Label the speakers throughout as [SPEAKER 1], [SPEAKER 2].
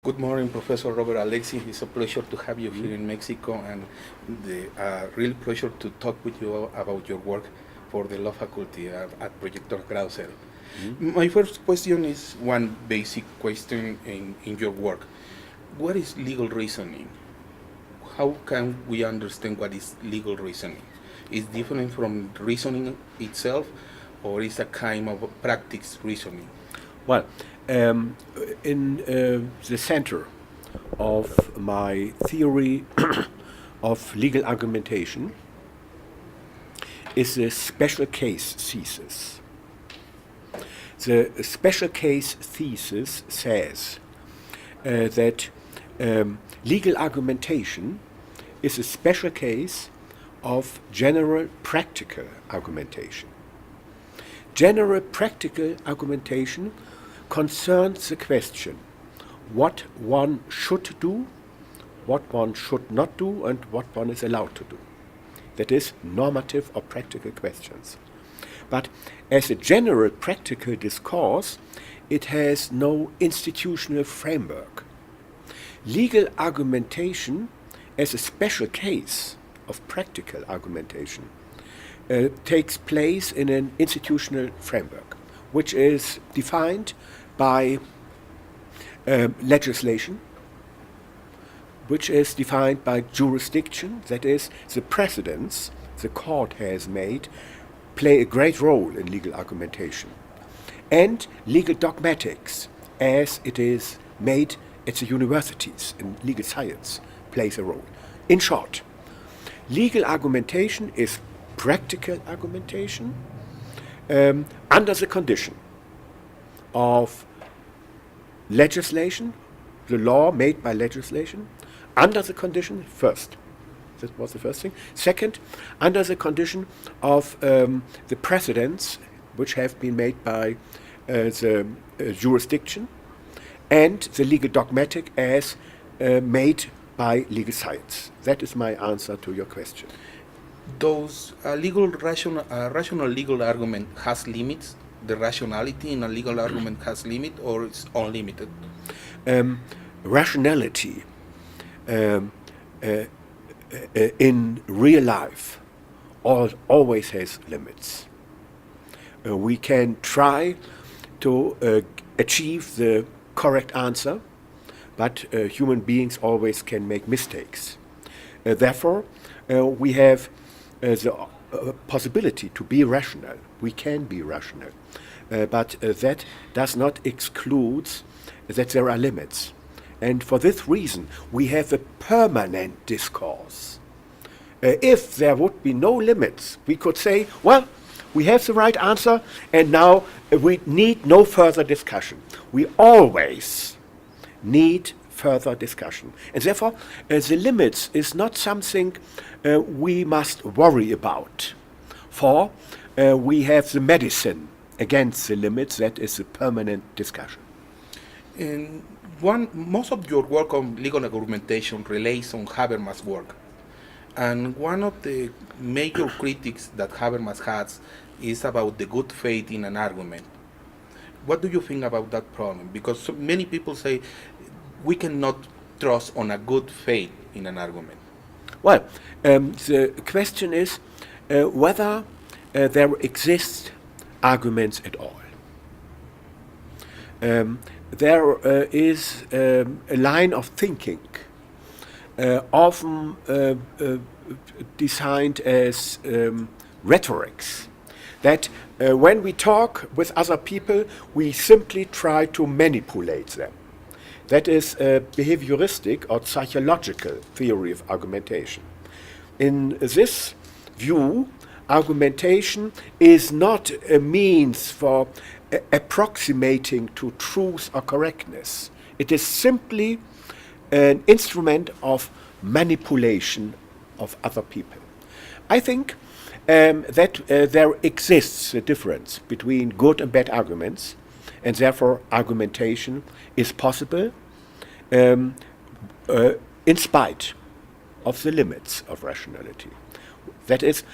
[SPEAKER 1] Good morning, Professor Robert Alexy. It's a pleasure to have you here in Mexico, and the real pleasure to talk with you about your work for the law faculty at Projector Grado Zero. My first question is one basic question in your work. What is legal reasoning? How can we understand what is legal reasoning? Is it different from reasoning itself, or is a kind of practice reasoning?
[SPEAKER 2] Well, in the center of my theory of legal argumentation is the special case thesis. The special case thesis says that legal argumentation is a special case of general practical argumentation. General practical argumentation concerns the question what one should do, what one should not do, and what one is allowed to do. That is, normative or practical questions. But as a general practical discourse, it has no institutional framework. Legal argumentation, as a special case of practical argumentation, takes place in an institutional framework, which is defined by legislation, which is defined by jurisdiction, that is, the precedents the court has made play a great role in legal argumentation, and legal dogmatics, as it is made at the universities in legal science, plays a role. In short, legal argumentation is practical argumentation under the condition of legislation, the law made by legislation, under the condition, first, that was the first thing. Second, under the condition of the precedents which have been made by the jurisdiction, and the legal dogmatic as made by legal science. That is my answer to your question.
[SPEAKER 1] Does a rational legal argument has limits? The rationality in a legal argument has limit, or it's unlimited?
[SPEAKER 2] Rationality in real life always has limits. We can try to achieve the correct answer, but human beings always can make mistakes. Therefore, we have the possibility to be rational. We can be rational, but that does not exclude that there are limits. And for this reason, we have a permanent discourse. If there would be no limits, we could say, well, we have the right answer, and now we need no further discussion. We always need further discussion. And therefore, the limits is not something we must worry about. For we have the medicine against the limits, that is a permanent discussion.
[SPEAKER 1] And most of your work on legal argumentation relates on Habermas' work. And one of the major critics that Habermas has is about the good faith in an argument. What do you think about that problem? Because so many people say we cannot trust on a good faith in an argument.
[SPEAKER 2] Well, the question is whether there exist arguments at all. There is a line of thinking, often designed as rhetorics, that when we talk with other people, we simply try to manipulate them. That is a behavioristic or psychological theory of argumentation. In this view, argumentation is not a means for approximating to truth or correctness. It is simply an instrument of manipulation of other people. I think that there exists a difference between good and bad arguments, and therefore argumentation is possible in spite of the limits of rationality. That is,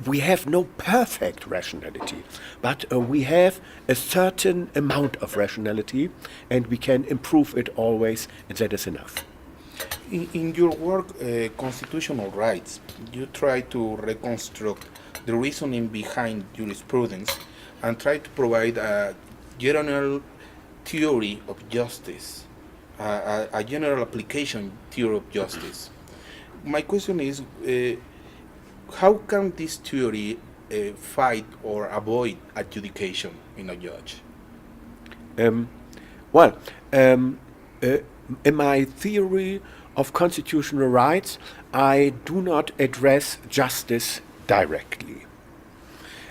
[SPEAKER 2] we have no perfect rationality, but we have a certain amount of rationality, and we can improve it always, and that is enough.
[SPEAKER 1] In your work, Constitutional Rights, you try to reconstruct the reasoning behind jurisprudence and try to provide a general theory of justice, a general application theory of justice. My question is, how can this theory fight or avoid adjudication in a judge?
[SPEAKER 2] In my theory of constitutional rights, I do not address justice directly,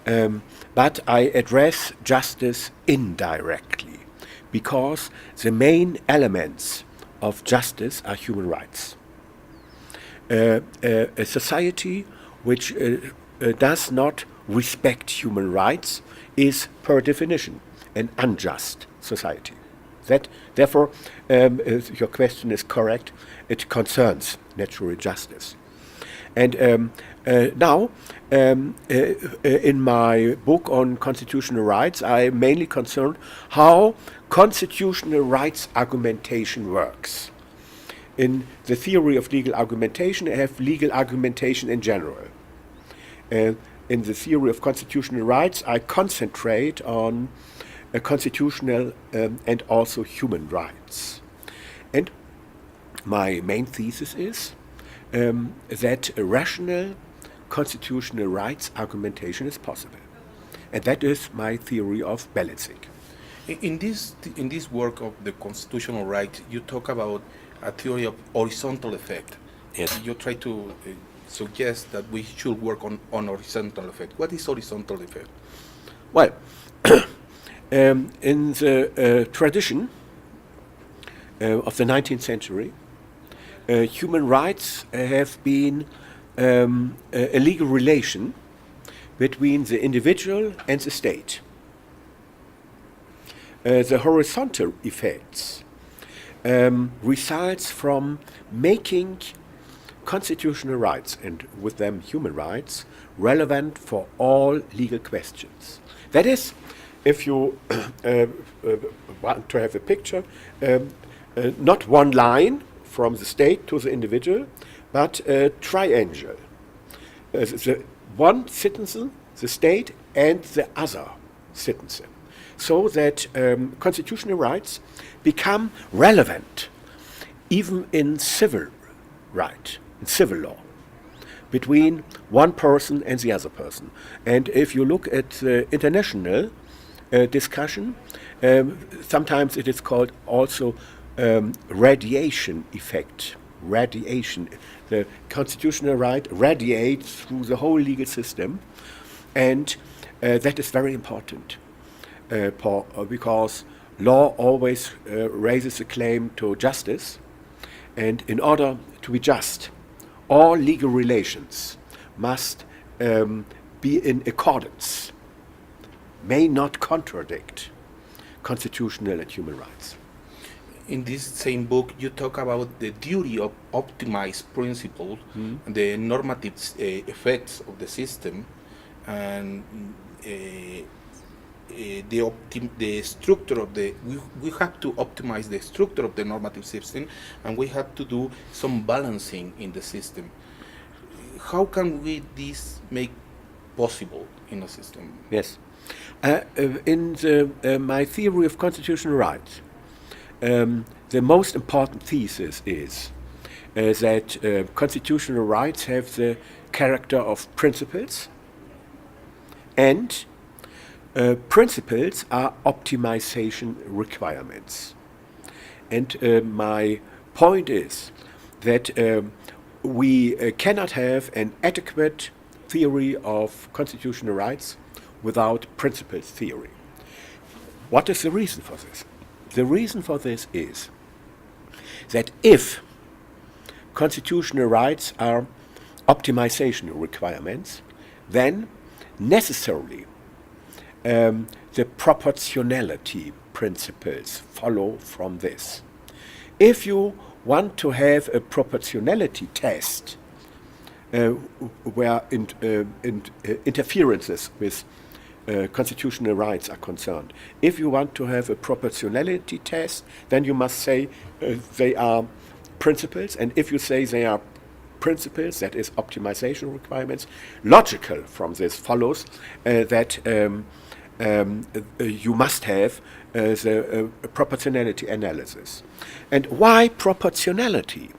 [SPEAKER 2] but I address justice indirectly, because the main elements of justice are human rights. A society which does not respect human rights is, per definition, an unjust society. Therefore, your question is correct. It concerns natural justice. And now, in my book on constitutional rights, I am mainly concerned how constitutional rights argumentation works. In the theory of legal argumentation, I have legal argumentation in general. In the theory of constitutional rights, I concentrate on constitutional and also human rights. And my main thesis is that a rational constitutional rights argumentation is possible. And that is my theory of balancing.
[SPEAKER 1] In this work of the constitutional rights, you talk about a theory of horizontal effect.
[SPEAKER 2] Yes.
[SPEAKER 1] You try to suggest that we should work on horizontal effect. What is horizontal effect?
[SPEAKER 2] Well, in the tradition of the 19th century, human rights have been a legal relation between the individual and the state. The horizontal effects results from making constitutional rights, and with them human rights, relevant for all legal questions. That is, if you want to have a picture, not one line from the state to the individual, but a triangle. The one citizen, the state, and the other citizen. So that constitutional rights become relevant even in civil right, in civil law, between one person and the other person. And if you look at the international discussion, sometimes it is called also radiation effect. Radiation. The constitutional right radiates through the whole legal system, and that is very important. Because law always raises a claim to justice, and in order to be just, all legal relations must be in accordance, may not contradict constitutional and human rights.
[SPEAKER 1] In this same book, you talk about the duty of optimized principle, the normative effects of the system, and the structure of the we have to optimize the structure of the normative system, and we have to do some balancing in the system. How can we this make possible in a system?
[SPEAKER 2] Yes, in my theory of constitutional rights, the most important thesis is that constitutional rights have the character of principles, and principles are optimization requirements. And my point is that we cannot have an adequate theory of constitutional rights without principles theory. What is the reason for this? The reason for this is that if constitutional rights are optimization requirements, then necessarily the proportionality principles follow from this. If you want to have a proportionality test where interferences with constitutional rights are concerned. If you want to have a proportionality test, then you must say they are principles, and if you say they are principles, that is optimization requirements, logical from this follows that you must have the proportionality analysis. And why proportionality?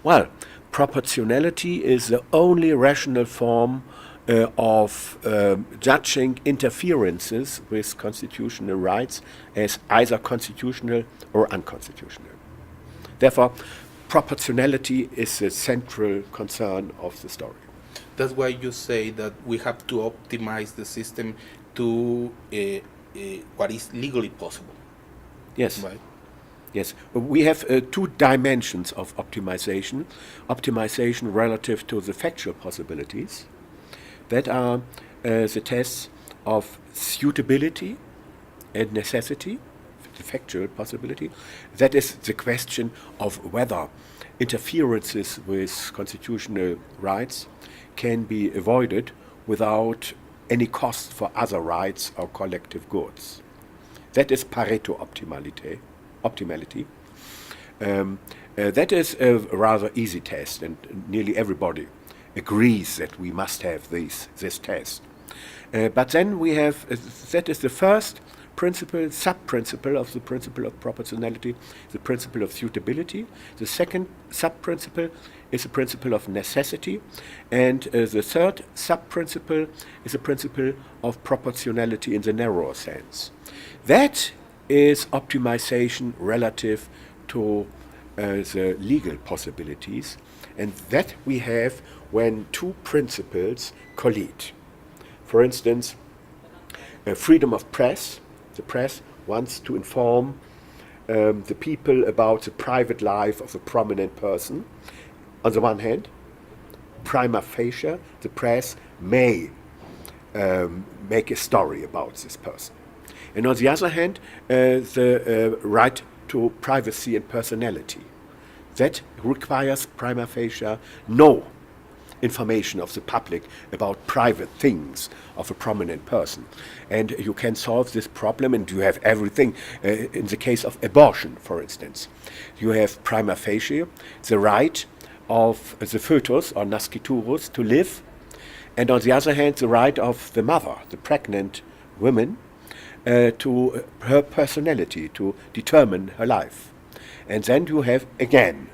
[SPEAKER 2] Well, proportionality is the only rational form of judging interferences with constitutional rights as either constitutional or unconstitutional. Therefore, proportionality is the central concern of the story.
[SPEAKER 1] That's why you say that we have to optimize the system to what is legally possible.
[SPEAKER 2] Yes.
[SPEAKER 1] Right?
[SPEAKER 2] Yes. We have two dimensions of optimization. Optimization relative to the factual possibilities. That are the tests of suitability and necessity, the factual possibility. That is the question of whether interferences with constitutional rights can be avoided without any cost for other rights or collective goods. That is Pareto optimality. That is a rather easy test, and nearly everybody agrees that we must have this test. But then we have, that is the first principle, sub-principle of the principle of proportionality, the principle of suitability. The second sub-principle is the principle of necessity. And the third sub-principle is the principle of proportionality in the narrower sense. That is optimization relative to the legal possibilities. And that we have when two principles collide. For instance, freedom of press. The press wants to inform the people about the private life of a prominent person. On the one hand, prima facie, the press may make a story about this person. And on the other hand, the right to privacy and personality. That requires prima facie no information of the public about private things of a prominent person. And you can solve this problem, and you have everything. In the case of abortion, for instance, you have prima facie the right of the fetus or nasciturus to live, and on the other hand the right of the mother, the pregnant woman, to her personality, to determine her life. And then you have again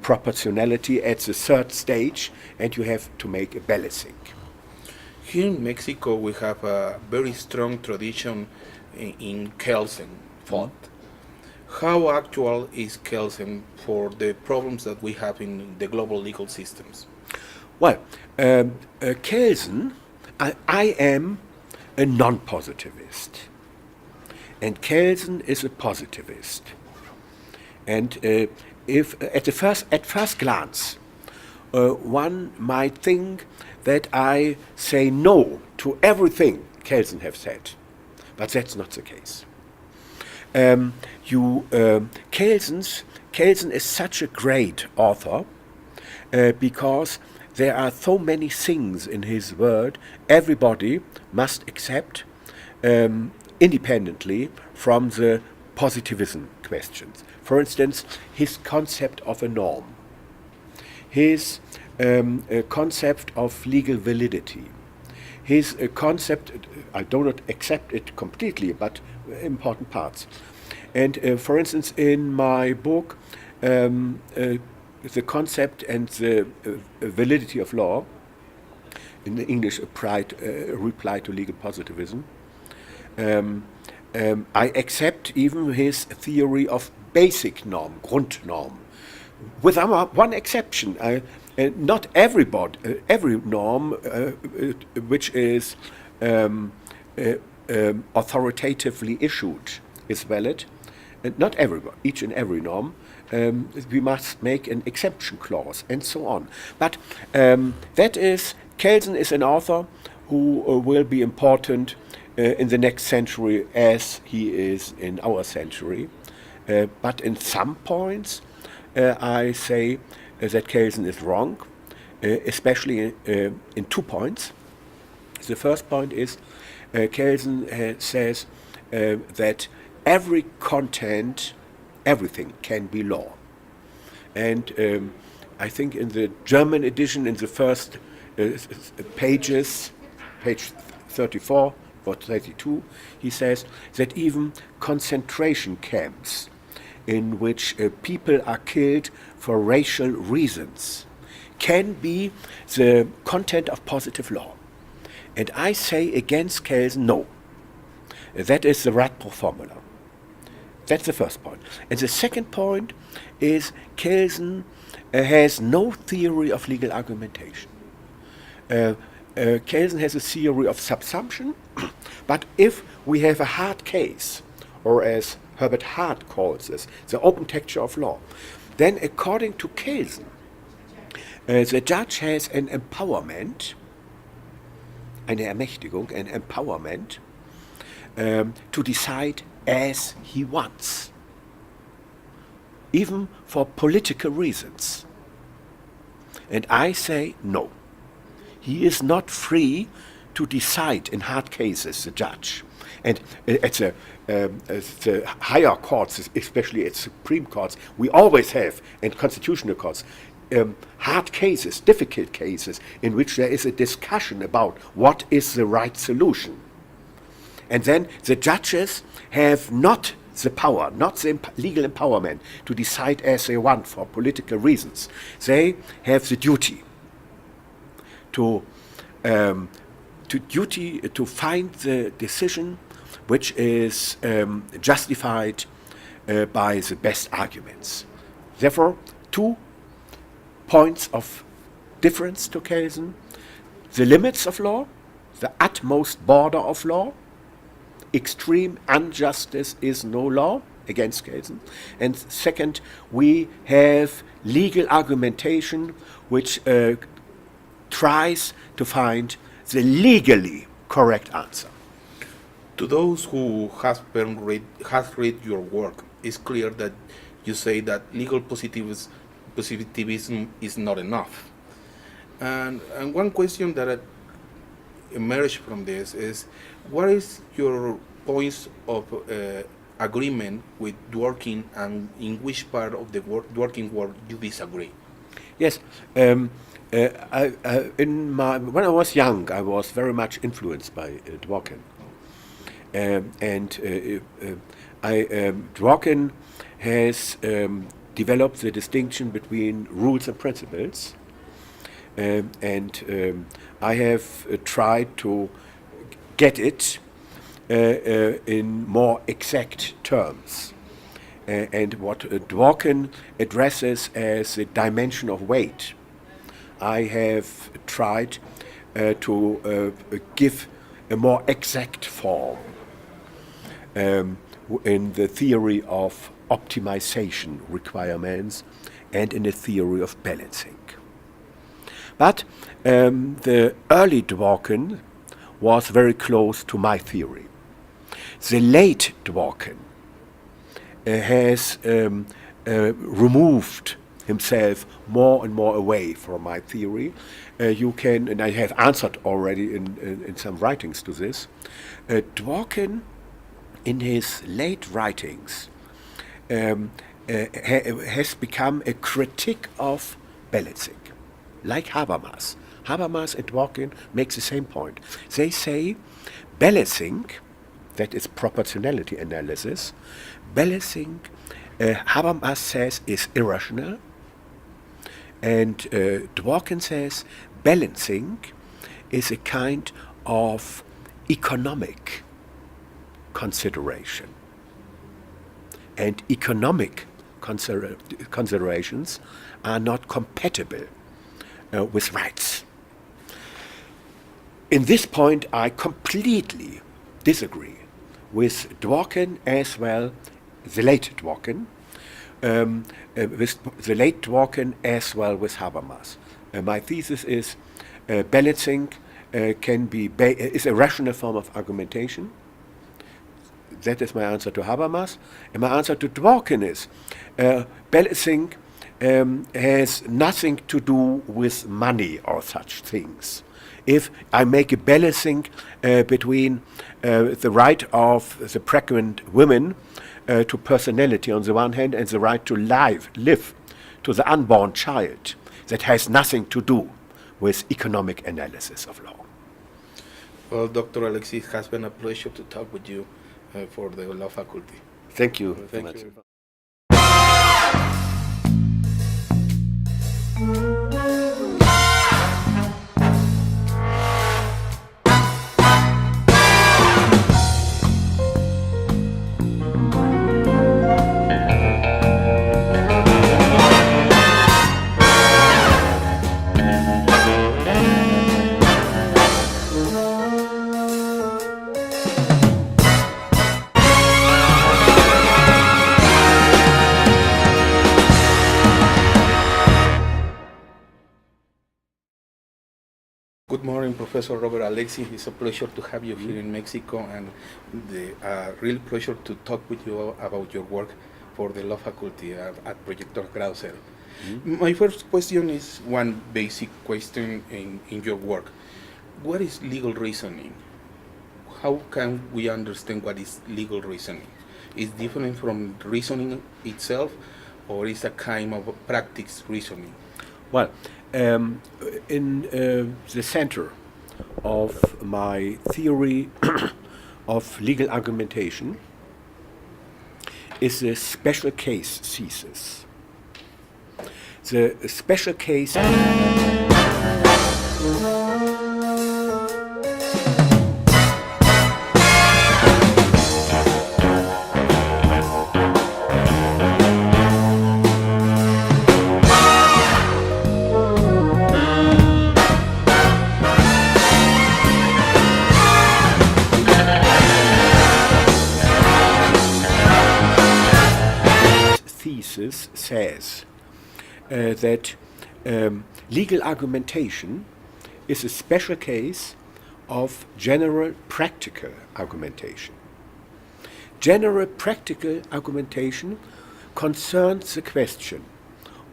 [SPEAKER 2] proportionality at the third stage, and you have to make a balancing.
[SPEAKER 1] Here in Mexico, we have a very strong tradition in Kelsen thought. How actual is Kelsen for the problems that we have in the global legal systems?
[SPEAKER 2] Well, Kelsen, I am a non-positivist, and Kelsen is a positivist. And if at first glance, one might think that I say no to everything Kelsen have said, but that's not the case. Kelsen is such a great author because there are so many things in his word everybody must accept independently from the positivism questions. For instance, his concept of a norm, his concept of legal validity, his concept, I do not accept it completely, but important parts. And for instance, in my book, the concept and the validity of law, in the English reply to legal positivism, I accept even his theory of basic norm, Grundnorm, with one exception. Not every norm which is authoritatively issued is valid. Not each and every norm. We must make an exception clause and so on. But Kelsen is an author who will be important in the next century as he is in our century. But in some points, I say that Kelsen is wrong. especially in 2 points. The first point is Kelsen says that every content, everything can be law. And I think in the German edition, in the first pages, page 34 or 32, he says that even concentration camps in which people are killed for racial reasons can be the content of positive law. And I say against Kelsen, no. That is the Radbruch formula. That's the first point. And the second point is Kelsen has no theory of legal argumentation. Kelsen has a theory of subsumption, but if we have a hard case, or as Herbert Hart calls this, the open texture of law, then according to Kelsen, the judge has an empowerment, eine Ermächtigung, an empowerment, to decide as he wants, even for political reasons. And I say no. He is not free to decide in hard cases, the judge. And at the higher courts, especially at Supreme Courts, we always have, and constitutional courts, hard cases, difficult cases, in which there is a discussion about what is the right solution. And then the judges have not the power, not the legal empowerment to decide as they want for political reasons. They have the duty to find the decision which is justified by the best arguments. Therefore, 2 points of difference to Kelsen: the limits of law, the utmost border of law. Extreme injustice is no law, against Kelsen. And second, we have legal argumentation which tries to find the legally correct answer.
[SPEAKER 1] To those who has read your work, it's clear that you say that legal positivism is not enough. And one question that emerged from this is, what is your points of agreement with Dworkin, and in which part of the Dworkin work you disagree?
[SPEAKER 2] Yes. When I was young, I was very much influenced by Dworkin. Dworkin has developed the distinction between rules and principles, and I have tried to get it in more exact terms. And what Dworkin addresses as the dimension of weight, I have tried to give a more exact form in the theory of optimization requirements and in the theory of balancing. But the early Dworkin was very close to my theory. The late Dworkin has removed himself more and more away from my theory. You can, and I have answered already in some writings to this, Dworkin in his late writings has become a critic of balancing, like Habermas. Habermas and Dworkin make the same point. They say balancing, that is proportionality analysis, balancing, Habermas says, is irrational, and Dworkin says balancing is a kind of economic consideration. And economic considerations are not compatible with rights. In this point, I completely disagree with Dworkin as well, the late Dworkin, with the late Dworkin as well with Habermas. My thesis is balancing is a rational form of argumentation. That is my answer to Habermas. And my answer to Dworkin is balancing has nothing to do with money or such things. If I make a balancing between the right of the pregnant women to personality on the one hand and the right to live to the unborn child, that has nothing to do with economic analysis of law.
[SPEAKER 1] Well, Dr. Alexy, it has been a pleasure to talk with you for the law faculty.
[SPEAKER 2] Thank you.
[SPEAKER 1] Thank you. Good morning, Professor Robert Alexy. It's a pleasure to have you here in Mexico, and a real pleasure to talk with you about your work for the law faculty at Projector Grado Zero. My first question is one basic question in your work. What is legal reasoning? How can we understand what is legal reasoning? Is it different from reasoning itself, or is a kind of practice reasoning?
[SPEAKER 2] Well, in the center of my theory of legal argumentation is the special case thesis. The special case says that legal argumentation is a special case of general practical argumentation. General practical argumentation concerns the question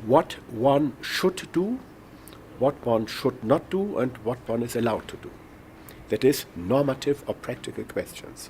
[SPEAKER 2] what one should do, what one should not do, and what one is allowed to do. That is, normative or practical questions.